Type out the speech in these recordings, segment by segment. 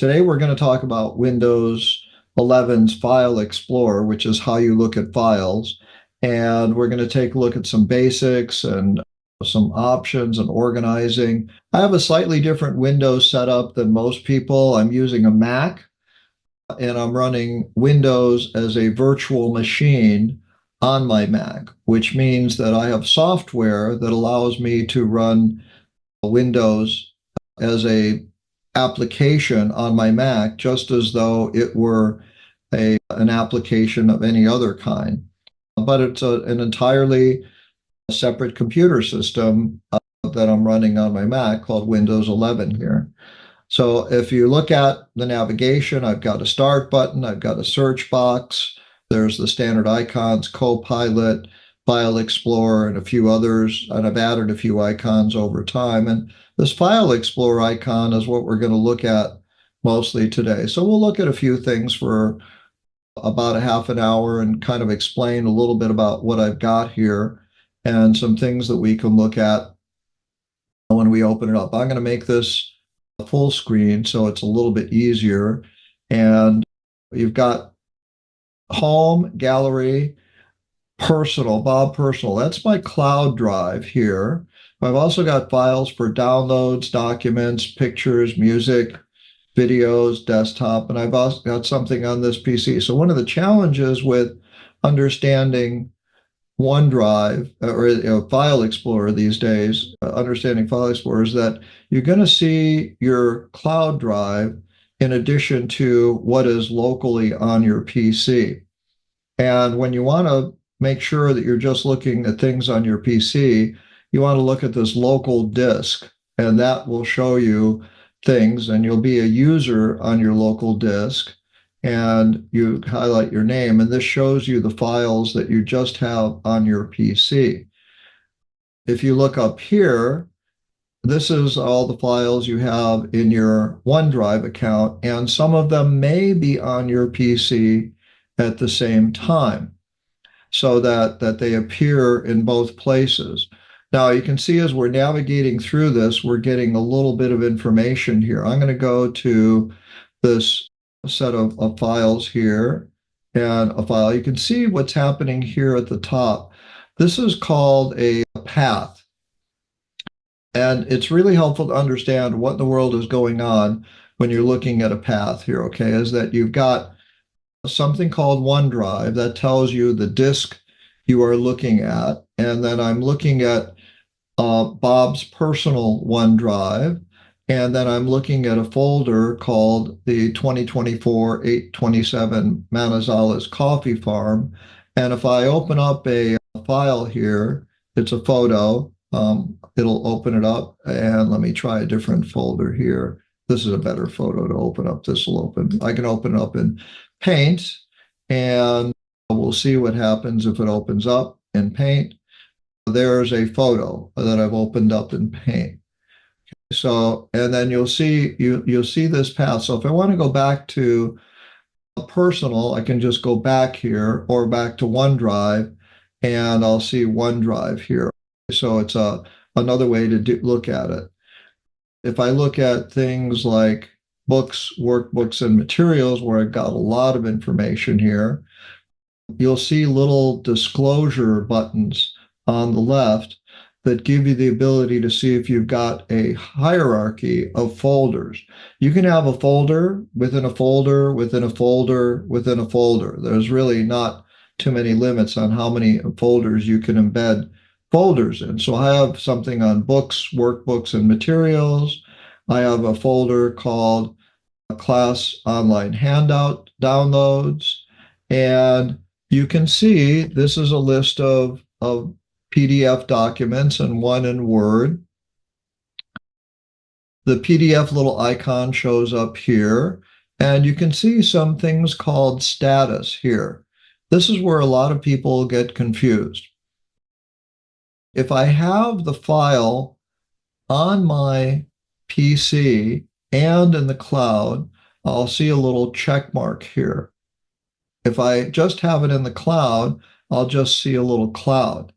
Today we're going to talk about Windows 11's File Explorer, which is how you look at files. And we're going to take a look at some basics and some options and organizing. I have a slightly different Windows setup than most people. I'm using a Mac and I'm running Windows as a virtual machine on my Mac, which means that I have software that allows me to run Windows as a application on my Mac, just as though it were an application of any other kind. But it's an entirely separate computer system that I'm running on my Mac called Windows 11 here. So if you look at the navigation, I've got a start button, I've got a search box, there's the standard icons, Copilot, File Explorer, and a few others, and I've added a few icons over time. And this File Explorer icon is what we're going to look at mostly today. So we'll look at a few things for about a half an hour and kind of explain a little bit about what I've got here and some things that we can look at when we open it up. I'm going to make this a full screen so it's a little bit easier. And you've got Home, Gallery, Personal, Bob Personal. That's my cloud drive here. I've also got files for downloads, documents, pictures, music, videos, desktop, and I've also got something on this PC. So one of the challenges with understanding OneDrive or File Explorer these days, understanding File Explorer, is that you're going to see your cloud drive in addition to what is locally on your PC. And when you want to make sure that you're just looking at things on your PC, you want to look at this local disk, and that will show you things, and you'll be a user on your local disk, and you highlight your name, and this shows you the files that you just have on your PC. If you look up here, this is all the files you have in your OneDrive account, and some of them may be on your PC at the same time, so that they appear in both places. Now you can see as we're navigating through this, we're getting a little bit of information here. I'm going to go to this set of files here and a file. You can see what's happening here at the top. This is called a path. And it's really helpful to understand what in the world is going on when you're looking at a path here, okay, is that you've got something called OneDrive that tells you the disk you are looking at. And then I'm looking at Bob's personal OneDrive. And then I'm looking at a folder called the 2024-827 Manizales Coffee Farm. And if I open up a file here, it's a photo. It'll open it up. And let me try a different folder here. This is a better photo to open up. This will open. I can open it up in Paint, and we'll see what happens if it opens up in Paint. There's a photo that I've opened up in Paint. So, and then you'll see this path. So if I want to go back to personal, I can just go back here or back to OneDrive, and I'll see OneDrive here. So it's another way to look at it. If I look at things like books, workbooks, and materials, where I've got a lot of information here, you'll see little disclosure buttons on the left that give you the ability to see if you've got a hierarchy of folders. You can have a folder within a folder within a folder within a folder. There's really not too many limits on how many folders you can embed folders in. So I have something on books, workbooks, and materials. I have a folder called class online handout downloads. And you can see this is a list of PDF documents and one in Word. The PDF little icon shows up here, and you can see some things called status here. This is where a lot of people get confused. If I have the file on my PC and in the cloud, I'll see a little check mark here. If I just have it in the cloud, I'll just see a little cloud.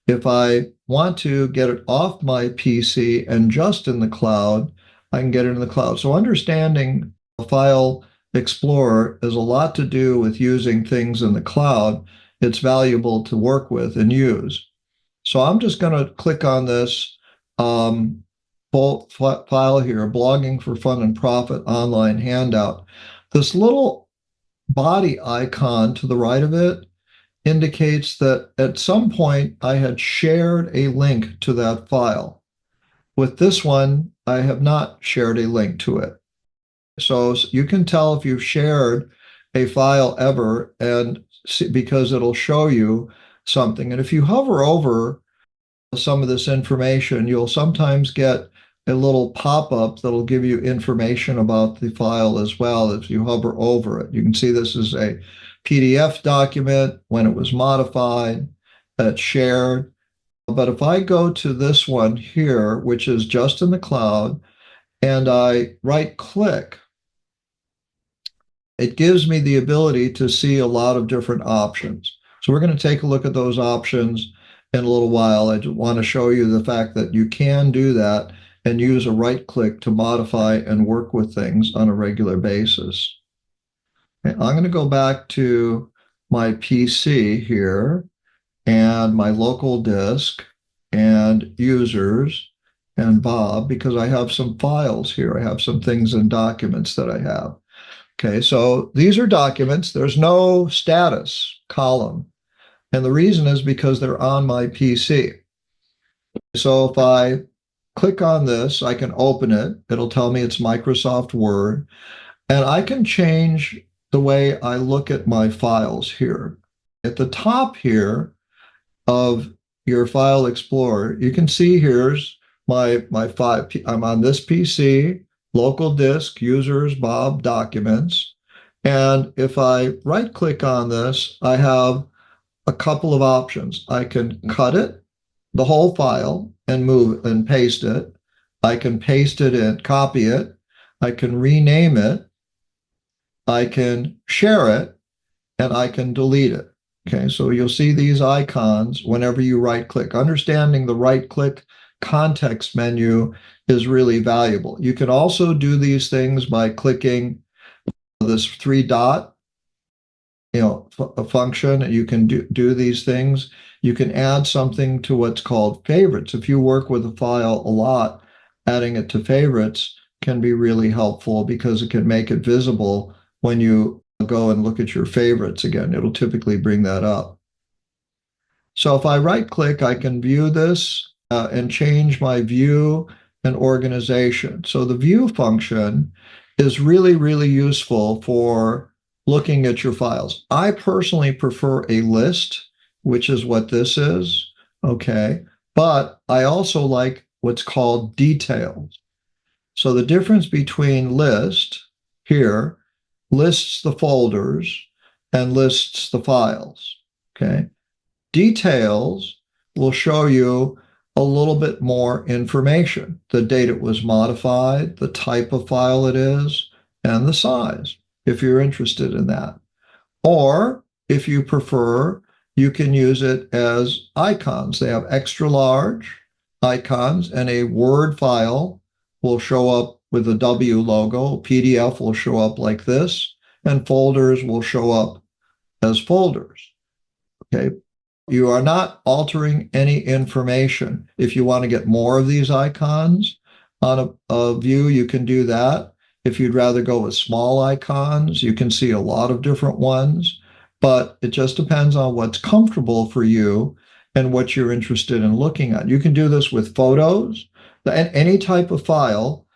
If I want to get it off my PC and just in the cloud, I can get it in the cloud. So understanding File Explorer has a lot to do with using things in the cloud. It's valuable to work with and use. So I'm just going to click on this file here, Blogging for Fun and Profit Online Handout. This little body icon to the right of it indicates that at some point I had shared a link to that file. With this one, I have not shared a link to it. So you can tell if you've shared a file ever, and because it'll show you something. And if you hover over some of this information, you'll sometimes get a little pop-up that'll give you information about the file as well if you hover over it. You can see this is a PDF document, when it was modified, it's shared. But if I go to this one here, which is just in the cloud, and I right-click, it gives me the ability to see a lot of different options. So we're going to take a look at those options in a little while. I just want to show you the fact that you can do that and use a right click to modify and work with things on a regular basis. Okay, I'm going to go back to my PC here and my local disk and users and Bob, because I have some files here. I have some things in documents that I have. Okay, so these are documents. There's no status column. And the reason is because they're on my PC. So if I click on this, I can open it. It'll tell me it's Microsoft Word. And I can change the way I look at my files here. At the top here of your File Explorer, you can see here's my file. I'm on this PC, local disk, users, Bob, documents. And if I right click on this, I have a couple of options. I can cut it, the whole file, and move and paste it. I can paste it in, copy it. I can rename it. I can share it, and I can delete it. Okay, so you'll see these icons whenever you right click. Understanding the right click context menu is really valuable. You can also do these things by clicking this three dot, a function. You can do these things. You can add something to what's called favorites. If you work with a file a lot, adding it to favorites can be really helpful because it can make it visible when you go and look at your favorites again. It'll typically bring that up. So if I right click, I can view this and change my view and organization. So the view function is really, really useful for looking at your files. I personally prefer a list, which is what this is, okay? But I also like what's called details. So the difference between list here lists the folders and lists the files, okay? Details will show you a little bit more information, the date it was modified, the type of file it is, and the size, if you're interested in that. Or if you prefer, you can use it as icons. They have extra large icons, and a Word file will show up with a W logo. PDF will show up like this, and folders will show up as folders. Okay. You are not altering any information. If you want to get more of these icons on a view, you can do that. If you'd rather go with small icons, you can see a lot of different ones, but it just depends on what's comfortable for you and what you're interested in looking at. You can do this with photos. Any type of file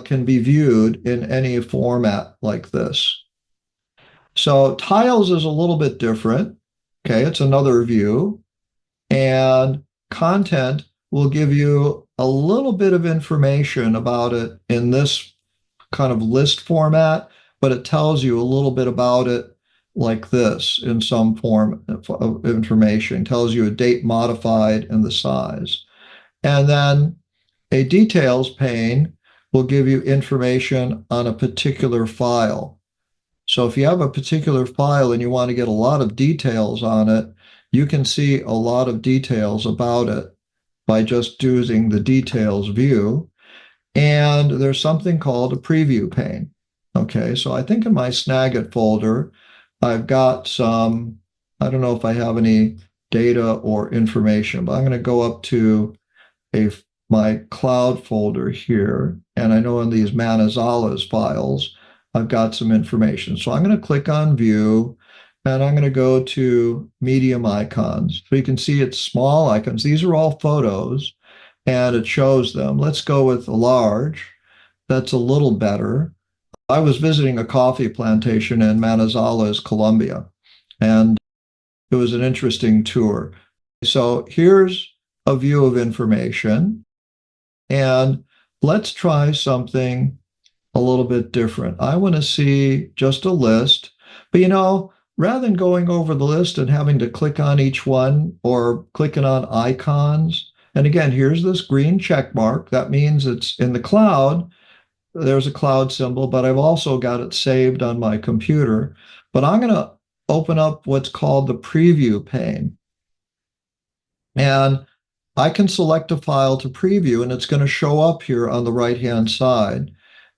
can be viewed in any format like this. So tiles is a little bit different. Okay, it's another view, and content will give you a little bit of information about it in this kind of list format, but it tells you a little bit about it like this in some form of information. It tells you a date modified and the size. And then a details pane will give you information on a particular file. So if you have a particular file and you want to get a lot of details on it, you can see a lot of details about it by just using the details view. And there's something called a preview pane. Okay, so I think in my Snagit folder, I've got some, I don't know if I have any data or information, but I'm going to go up to my cloud folder here, and I know in these Manizales files, I've got some information. So I'm going to click on View, and I'm going to go to Medium Icons. So you can see it's small icons. These are all photos, and it shows them. Let's go with a large. That's a little better. I was visiting a coffee plantation in Manizales, Colombia, and it was an interesting tour. So here's a view of information, and let's try something a little bit different. I want to see just a list, but rather than going over the list and having to click on each one or clicking on icons, and again, here's this green check mark. That means it's in the cloud. There's a cloud symbol, but I've also got it saved on my computer. But I'm going to open up what's called the preview pane. And I can select a file to preview, and it's going to show up here on the right-hand side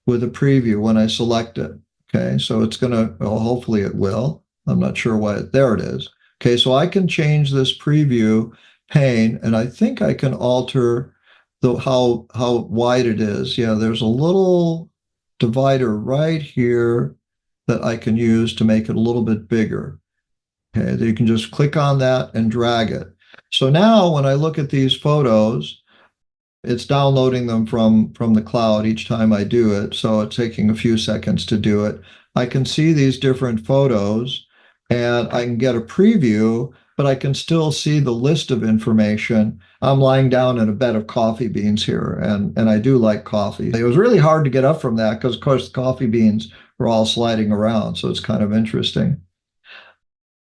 with a preview when I select it. Okay, so it's going to, well, hopefully it will. I'm not sure why. There it is. Okay, so I can change this preview pane, and I think I can alter how wide it is. Yeah, there's a little divider right here that I can use to make it a little bit bigger. Okay, you can just click on that and drag it. So now when I look at these photos, it's downloading them from the cloud each time I do it. So it's taking a few seconds to do it. I can see these different photos and I can get a preview, but I can still see the list of information. I'm lying down in a bed of coffee beans here, and I do like coffee. It was really hard to get up from that because, of course, the coffee beans were all sliding around. So it's kind of interesting.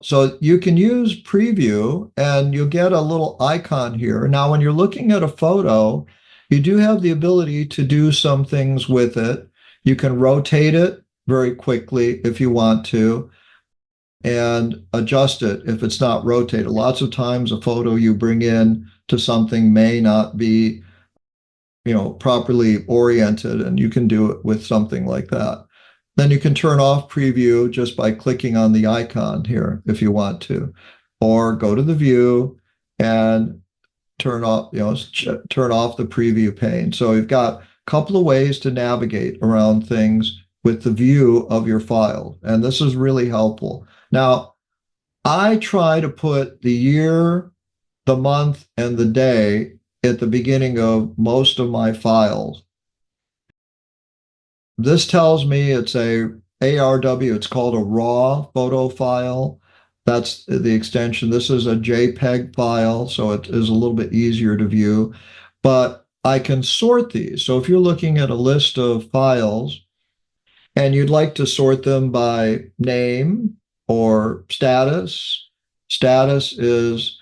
So you can use preview and you'll get a little icon here. Now, when you're looking at a photo, you do have the ability to do some things with it. You can rotate it very quickly if you want to and adjust it if it's not rotated. Lots of times a photo you bring in to something may not be, properly oriented, and you can do it with something like that. Then you can turn off preview just by clicking on the icon here if you want to, or go to the view and turn off the preview pane. So you've got a couple of ways to navigate around things with the view of your file, and this is really helpful. Now, I try to put the year, the month, and the day at the beginning of most of my files. This tells me it's a ARW, it's called a raw photo file. That's the extension. This is a JPEG file, so it is a little bit easier to view. But I can sort these. So if you're looking at a list of files and you'd like to sort them by name or status, status is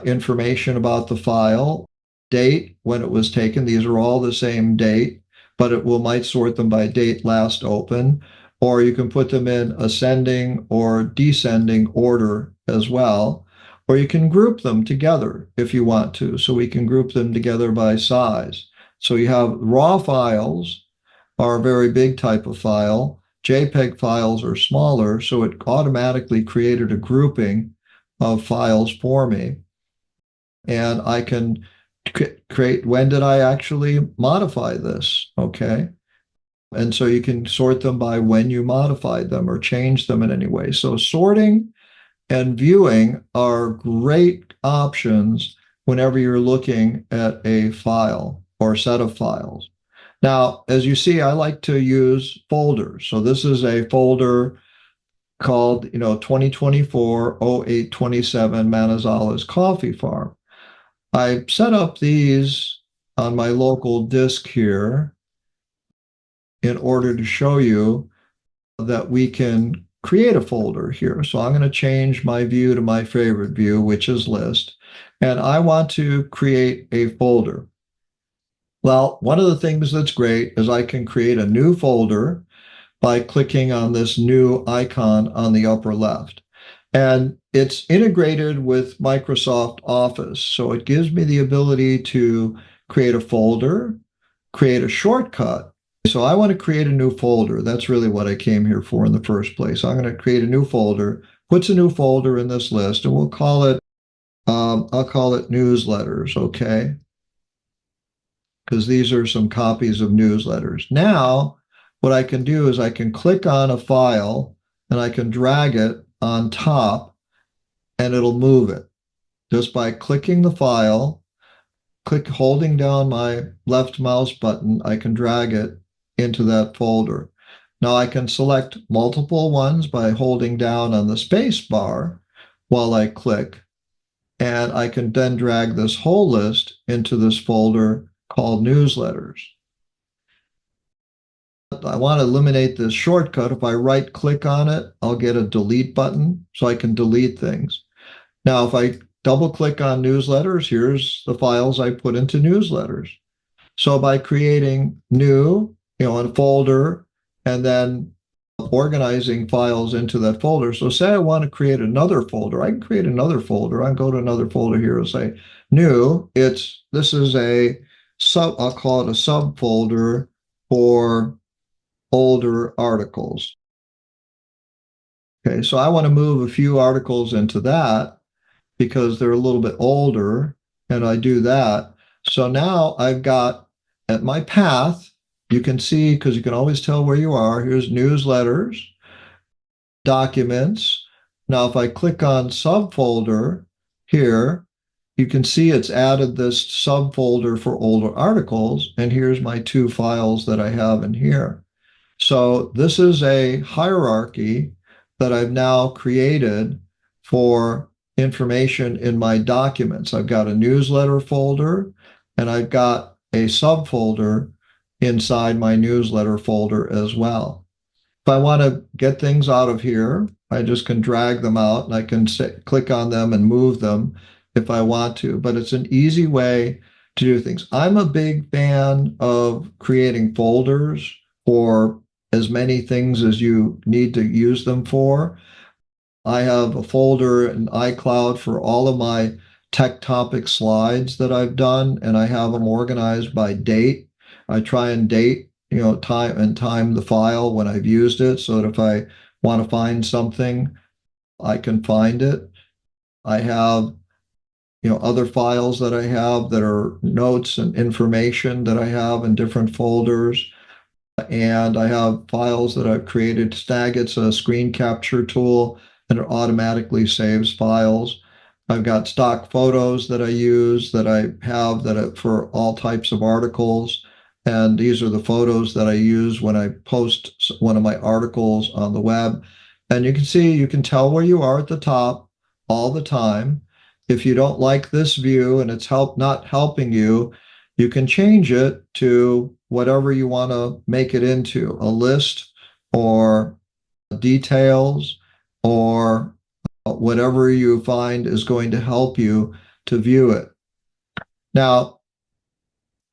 information about the file, date, when it was taken. These are all the same date, but might sort them by date last open, or you can put them in ascending or descending order as well, or you can group them together if you want to. So we can group them together by size. So you have raw files are a very big type of file. JPEG files are smaller, so it automatically created a grouping of files for me. And I can create, when did I actually modify this? Okay. And so you can sort them by when you modified them or change them in any way. So sorting and viewing are great options whenever you're looking at a file or set of files. Now, as you see, I like to use folders. So this is a folder called, 2024-08-27 Manizales Coffee Farm. I set up these on my local disk here in order to show you that we can create a folder here. So I'm going to change my view to my favorite view, which is list, and I want to create a folder. Well, one of the things that's great is I can create a new folder by clicking on this new icon on the upper left. And it's integrated with Microsoft Office. So it gives me the ability to create a folder, create a shortcut. So I want to create a new folder. That's really what I came here for in the first place. I'm going to create a new folder, puts a new folder in this list, and we'll call it, I'll call it newsletters, okay? Because these are some copies of newsletters. Now, what I can do is I can click on a file and I can drag it on top and it'll move it. Just by clicking the file, holding down my left mouse button, I can drag it into that folder. Now I can select multiple ones by holding down on the space bar while I click, and I can then drag this whole list into this folder called newsletters. I want to eliminate this shortcut. If I right click on it, I'll get a delete button so I can delete things. Now, if I double click on newsletters, here's the files I put into newsletters. So by creating new, a folder, and then organizing files into that folder. So say I want to create another folder, I can create another folder. I can go to another folder here and say new. This is I'll call it a subfolder for older articles. Okay, so I want to move a few articles into that because they're a little bit older, and I do that. So now I've got at my path, you can see, because you can always tell where you are, here's newsletters, documents. Now, if I click on subfolder here, you can see it's added this subfolder for older articles, and here's my two files that I have in here. So this is a hierarchy that I've now created for information in my documents. I've got a newsletter folder, and I've got a subfolder inside my newsletter folder as well. If I want to get things out of here, I just can drag them out and I can click on them and move them if I want to, but it's an easy way to do things. I'm a big fan of creating folders for as many things as you need to use them for. I have a folder in iCloud for all of my Tech Topic slides that I've done, and I have them organized by date. I try and date, time the file when I've used it, so that if I want to find something, I can find it. I have, other files that I have that are notes and information that I have in different folders. And I have files that I've created. Snagit's a screen capture tool, and it automatically saves files. I've got stock photos that I use that I have for all types of articles. And these are the photos that I use when I post one of my articles on the web. And you can see, you can tell where you are at the top all the time. If you don't like this view and it's not helping you, you can change it to whatever you want to make it into, a list or details or whatever you find is going to help you to view it. Now,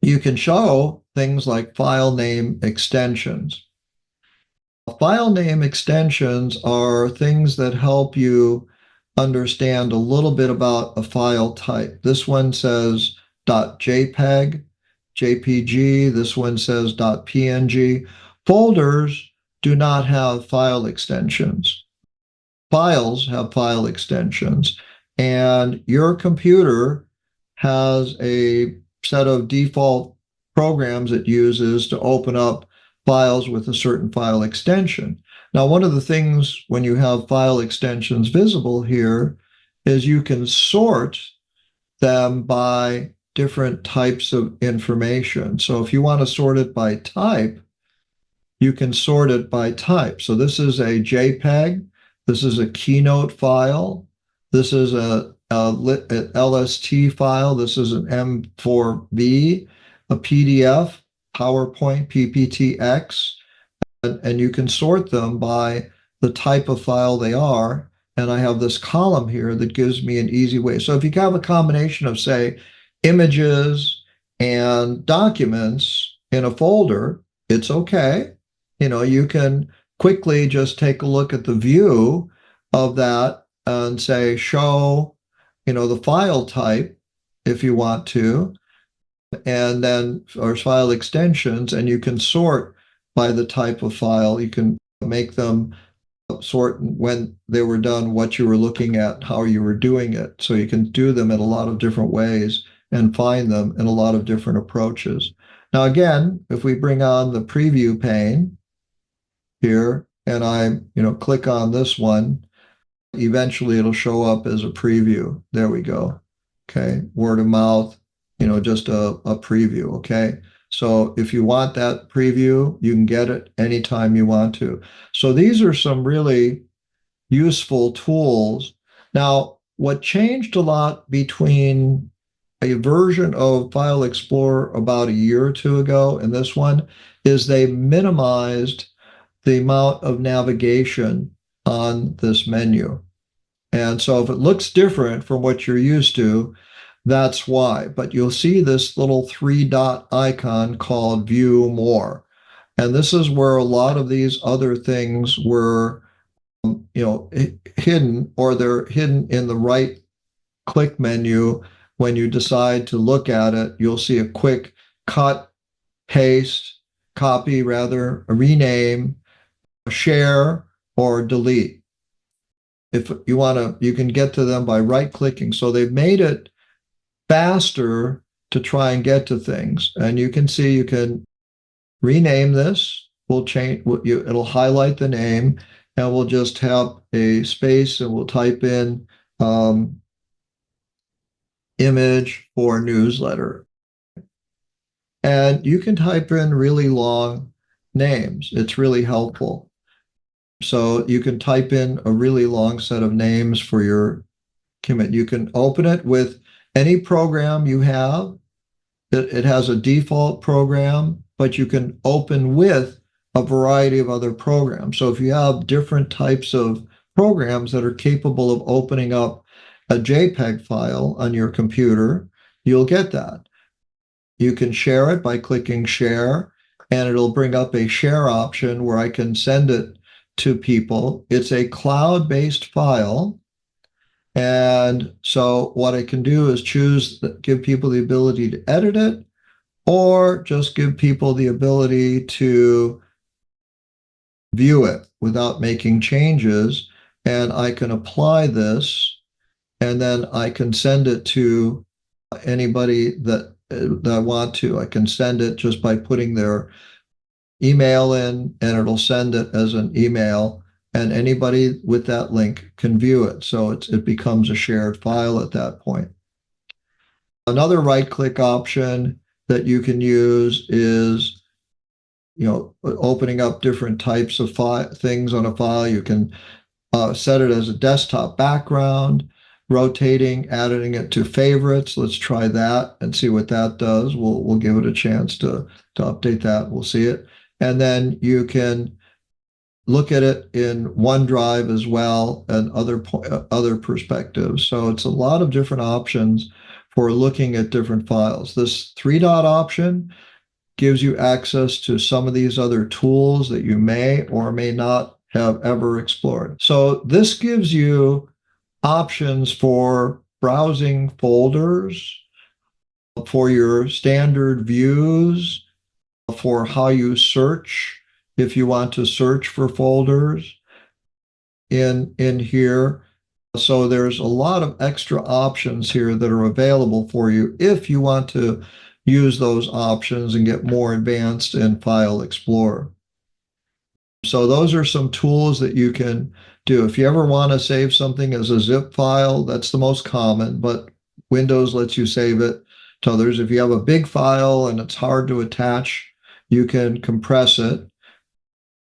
you can show things like file name extensions. File name extensions are things that help you understand a little bit about a file type. This one says .jpeg, JPG. This one says .png. Folders do not have file extensions. Files have file extensions, and your computer has a set of default programs it uses to open up files with a certain file extension. Now, one of the things when you have file extensions visible here is you can sort them by different types of information. So if you want to sort it by type, you can sort it by type. So this is a JPEG. This is a Keynote file. This is a LST file. This is an M4V, a PDF, PowerPoint, PPTX, and you can sort them by the type of file they are. And I have this column here that gives me an easy way. So if you have a combination of, say, images and documents in a folder, it's okay. You can quickly just take a look at the view of that and say, show, the file type if you want to, and then, or file extensions, and you can sort by the type of file. You can make them sort when they were done, what you were looking at, how you were doing it. So you can do them in a lot of different ways and find them in a lot of different approaches. Now, again, if we bring on the preview pane here and I, click on this one, eventually it'll show up as a preview. There we go. Okay. Word of mouth, just a preview. Okay. So if you want that preview, you can get it anytime you want to. So these are some really useful tools. Now, what changed a lot between a version of File Explorer about a year or two ago and this one is they minimized the amount of navigation on this menu. And so if it looks different from what you're used to, that's why. But you'll see this little 3-dot icon called View More. And this is where a lot of these other things were, hidden, or they're hidden in the right click menu. When you decide to look at it, you'll see a quick cut, paste, copy rather, rename, share, or delete. If you want to, you can get to them by right-clicking. So they've made it faster to try and get to things. And you can see you can rename this. We'll change, it'll highlight the name, and we'll just have a space, and we'll type in image for newsletter. And you can type in really long names. It's really helpful. So you can type in a really long set of names for your commit. You can open it with any program you have. It has a default program, but you can open with a variety of other programs. So if you have different types of programs that are capable of opening up a JPEG file on your computer, you'll get that. You can share it by clicking share, and it'll bring up a share option where I can send it to people. It's a cloud-based file. And so what I can do is give people the ability to edit it, or just give people the ability to view it without making changes. And I can apply this, and then I can send it to anybody that I want to. I can send it just by putting their email in, and it'll send it as an email, and anybody with that link can view it. So it becomes a shared file at that point. Another right-click option that you can use is, opening up different types of things on a file. You can set it as a desktop background, rotating, adding it to favorites. Let's try that and see what that does. We'll give it a chance to update that. We'll see it. And then you can look at it in OneDrive as well, and other perspectives. So it's a lot of different options for looking at different files. This 3-dot option gives you access to some of these other tools that you may or may not have ever explored. So this gives you options for browsing folders, for your standard views, for how you search, if you want to search for folders in here. So there's a lot of extra options here that are available for you if you want to use those options and get more advanced in File Explorer. So those are some tools that you can do. If you ever want to save something as a zip file, that's the most common, but Windows lets you save it to others. If you have a big file and it's hard to attach, you can compress it.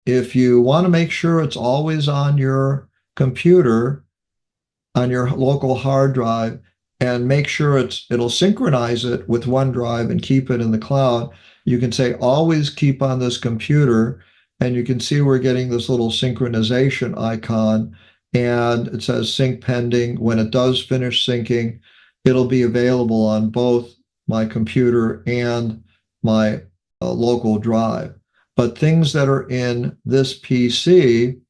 If you want to make sure it's always on your computer, on your local hard drive, and make sure it'll synchronize it with OneDrive and keep it in the cloud, you can say always keep on this computer, and you can see we're getting this little synchronization icon, and it says sync pending. When it does finish syncing, it'll be available on both my computer and my local drive. But things that are in this PC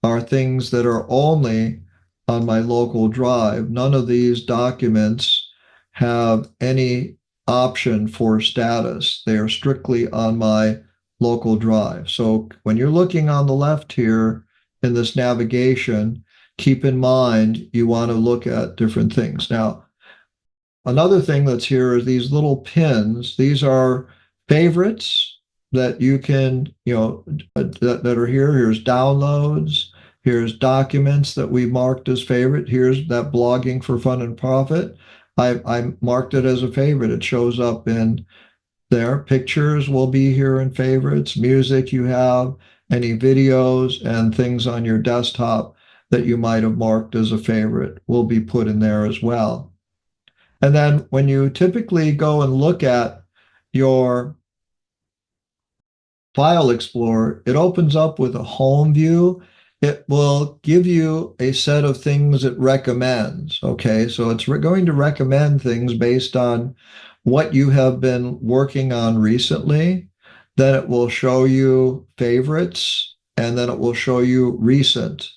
are things that are only on my local drive. None of these documents have any option for status. They are strictly on my local drive. So when you're looking on the left here in this navigation, keep in mind you want to look at different things. Now, another thing that's here is these little pins. These are favorites that you can, that are here. Here's downloads. Here's documents that we marked as favorite. Here's that blogging for fun and profit. I marked it as a favorite. It shows up in there. Pictures will be here in favorites. Music you have, any videos and things on your desktop that you might have marked as a favorite will be put in there as well. And then when you typically go and look at your File Explorer, it opens up with a home view. It will give you a set of things it recommends. Okay, so it's going to recommend things based on what you have been working on recently. Then it will show you favorites, and then it will show you recent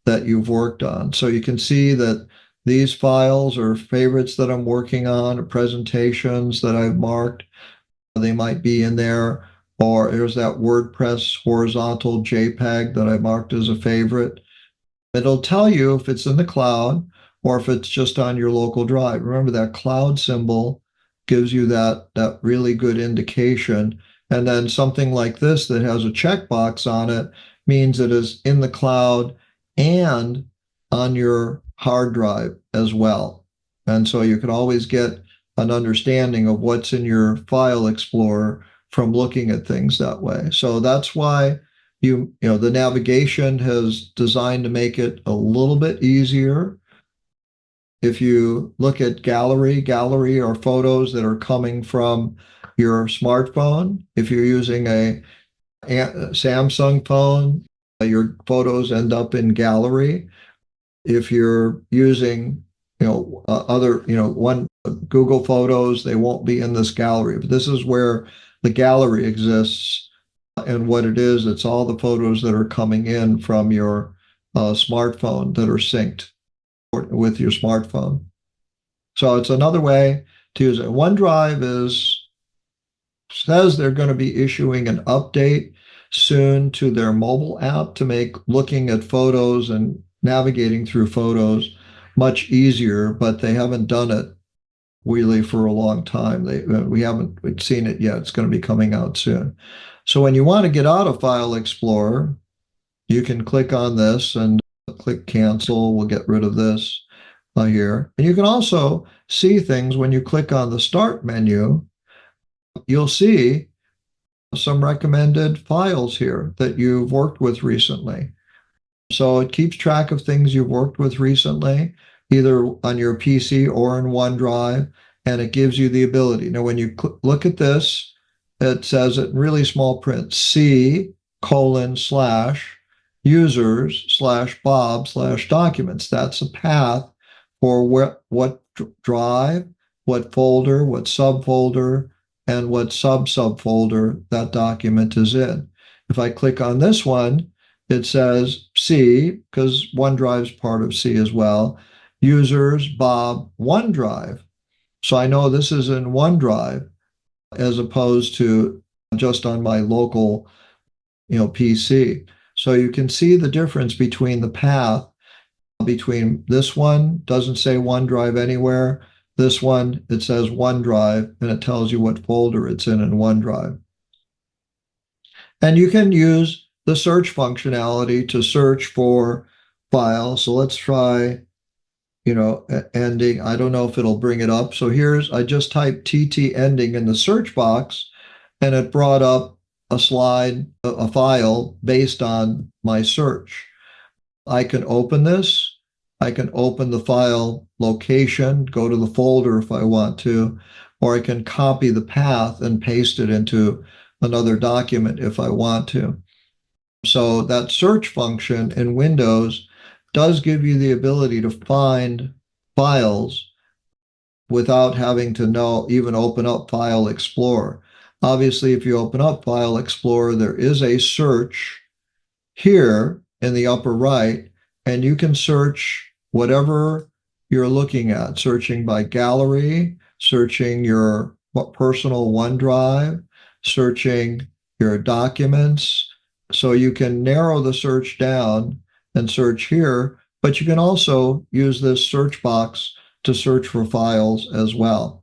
that you've worked on. So you can see that these files are favorites that I'm working on, or presentations that I've marked. They might be in there. Or there's that WordPress horizontal JPEG that I marked as a favorite. It'll tell you if it's in the cloud or if it's just on your local drive. Remember that cloud symbol gives you that really good indication. And then something like this that has a checkbox on it means it is in the cloud and on your hard drive as well. And so you can always get an understanding of what's in your File Explorer from looking at things that way. So that's why the navigation has designed to make it a little bit easier. If you look at gallery are photos that are coming from your smartphone. If you're using a Samsung phone, your photos end up in gallery. If you're using one Google Photos, they won't be in this gallery. But this is where the gallery exists, and what it is, it's all the photos that are coming in from your smartphone that are synced with your smartphone. So it's another way to use it. OneDrive says they're going to be issuing an update soon to their mobile app to make looking at photos and navigating through photos much easier, but they haven't done it really for a long time. We haven't seen it yet. It's going to be coming out soon. So when you want to get out of File Explorer, you can click on this and click cancel. We'll get rid of this here. And you can also see things when you click on the start menu. You'll see some recommended files here that you've worked with recently. So it keeps track of things you've worked with recently, either on your PC or in OneDrive, and it gives you the ability. Now, when you look at this, it says in really small print, C:/users/Bob/documents. That's a path for what drive, what folder, what subfolder, and what subfolder that document is in. If I click on this one, it says C, because OneDrive's part of C as well, users, Bob, OneDrive. So I know this is in OneDrive as opposed to just on my local, PC. So you can see the difference between the path between this one, doesn't say OneDrive anywhere. This one, it says OneDrive, and it tells you what folder it's in OneDrive. And you can use the search functionality to search for files. So let's try, ending. I don't know if it'll bring it up. So I just typed TT ending in the search box, and it brought up a file based on my search. I can open this. I can open the file location, go to the folder if I want to, or I can copy the path and paste it into another document if I want to. So that search function in Windows does give you the ability to find files without having to even open up File Explorer. Obviously, if you open up File Explorer, there is a search here in the upper right, and you can search whatever you're looking at, searching by gallery, searching your personal OneDrive, searching your documents. So you can narrow the search down and search here, but you can also use this search box to search for files as well.